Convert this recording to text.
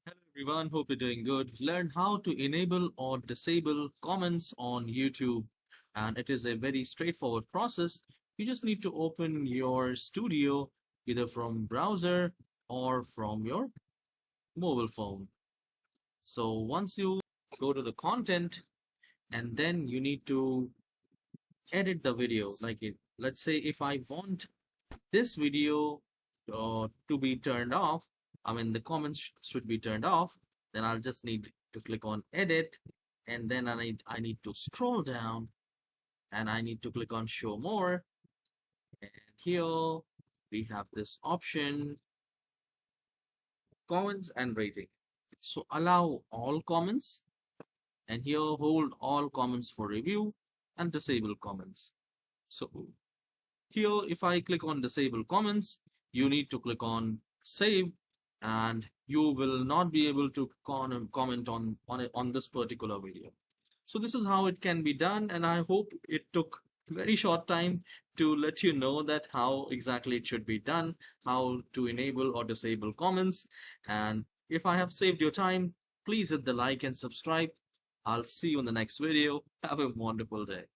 Hello everyone, hope you're doing good. Learn how to enable or disable comments on YouTube. And it is a very straightforward process. You just need to open your studio either from browser or from your mobile phone. So once you go to the content and then you need to edit the video like it. Let's say if I want this video to be turned off, I mean the comments should be turned off, then I'll just need to click on edit, and then I need to scroll down and I need to click on show more, and here we have this option, comments and rating. So allow all comments, and here hold all comments for review and disable comments. So here, if I click on disable comments, you need to click on save, and you will not be able to comment on this particular video. So this is how it can be done, and I hope it took very short time to let you know that how exactly it should be done, how to enable or disable comments. And if I have saved your time, please hit the like and subscribe. I'll see you in the next video. Have a wonderful day.